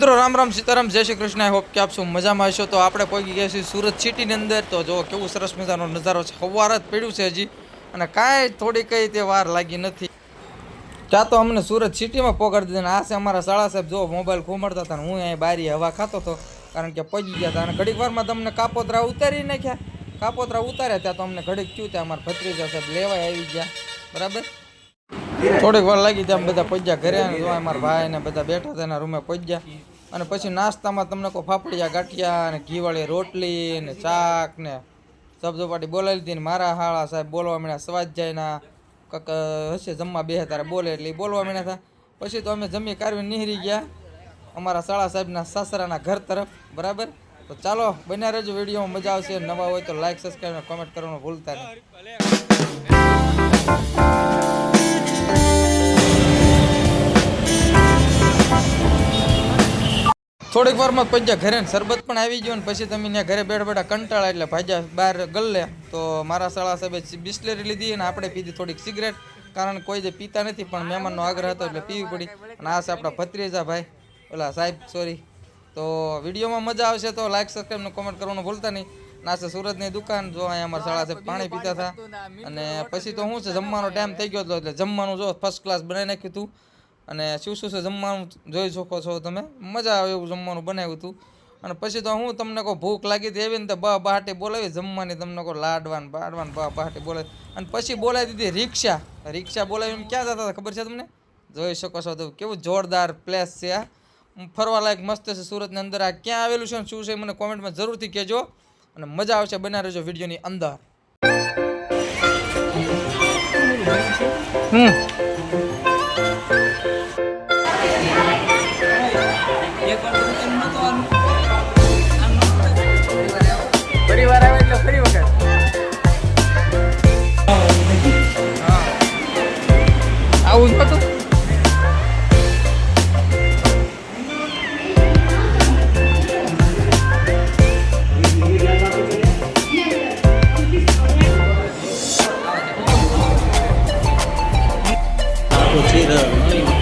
મિત્રો રામ રામ સીતારામ જય Shri Krishna. I hope કે આપ શું મજામાં હશો. તો આપણે પહોંચી ગયા છીએ સુરત સિટીની અંદર. તો જો કેવું સરસ મજાનો નજારો છે. સવાર જ પડ્યું છે હજી અને કાંઈ થોડી કઈ તે વાર લાગી નથી. ત્યાં તો અમને સુરત સિટીમાં પહોંચાડી દીધા. આ છે અમારા શાળા સાહેબ. જો મોબાઈલ ઘૂમડતા હતા ને હું અહીં બારી હવા ખાતો હતો કારણ કે પહોંચી ગયા હતા. અને ઘડીક વારમાં તમને કાપોતરા ઉતારી નાખ્યા. કાપોતરા ઉતાર્યા ત્યાં તો અમને ઘડીક થયું ત્યાં અમારા ભત્રીજા સાહેબ લેવાય આવી ગયા. બરાબર થોડીક વાર લાગી ત્યાં બધા પહોંચ્યા ઘરે. મારા ભાઈ ને બધા બેઠા હતા એના રૂમે પહોંચ્યા. અને પછી નાસ્તામાં તમને કોઈ ફાફડિયા ગાંઠિયા અને ઘીવાળી રોટલી ને શાક ને સબજોપાટી બોલાવી લીધી. ને મારા હાળા સાહેબ બોલવા મળ્યા. સ્વાધ્યાયના કંઈક હશે જમવા બે તારે બોલે એટલે એ બોલવા મળ્યા હતા. પછી તો અમે જમી કારવી નીહરી ગયા અમારા શાળા સાહેબના સાસરાના ઘર તરફ. બરાબર તો ચાલો બન્યા રહેજો વિડીયોમાં, મજા આવશે. નવા હોય તો લાઈક સબસ્ક્રાઈબ અને કોમેન્ટ કરવાનું ભૂલતા નહીં. થોડીક વારમાં પહોંચ્યા ઘરે ને શરબત પણ આવી ગયો. ને પછી તમે ત્યાં ઘરે બેઠા બેઠા કંટાળા એટલે ભાજ્યા બહાર ગલ્લે. તો મારા શાળા સાહેબે બિસ્લેરી લીધી અને આપણે પીધી થોડીક સિગરેટ. કારણ કોઈ જે પીતા નથી પણ મહેમાનનો આગ્રહ હતો એટલે પીવી પડી. અને આ છે આપણા ભત્રીજા ભાઈ ઓલા સાહેબ સોરી. તો વિડીયોમાં મજા આવશે તો લાઈક સબસ્ક્રાઈબ ને કોમેન્ટ કરવાનું ભૂલતા નહીં. ના છે સુરતની દુકાન. જો અહીંયા અમારા શાળા સાહેબ પાણી પીતા હતા. અને પછી તો શું છે જમવાનો ટાઈમ થઈ ગયો હતો એટલે જમવાનું જો ફર્સ્ટ ક્લાસ બનાવી નાખ્યું હતું. અને શું શું છે જમવાનું જોઈ શકો છો તમે. મજા આવે એવું જમવાનું બનાવ્યું હતું. અને પછી તો હું તમને કહું ભૂખ લાગી હતી એવી ને તો બહાટી બોલાવી જમવાની. તમને કહું લાડવાન બાડવાન બહાટી બોલાવી. અને પછી બોલાવી દીધી રિક્ષા. રિક્ષા બોલાવીને ક્યાં જતા હતા ખબર છે તમને? જોઈ શકો છો તો કેવું જોરદાર પ્લેસ છે આ. ફરવા લાયક મસ્ત છે સુરતની અંદર. આ ક્યાં આવેલું છે ને શું છે મને કોમેન્ટમાં જરૂરથી કહેજો. અને મજા આવશે બના રહેજો વિડીયોની અંદર. પરિવાર આવે એટલે ફરી વખત આવું જ હતું. Aku tidak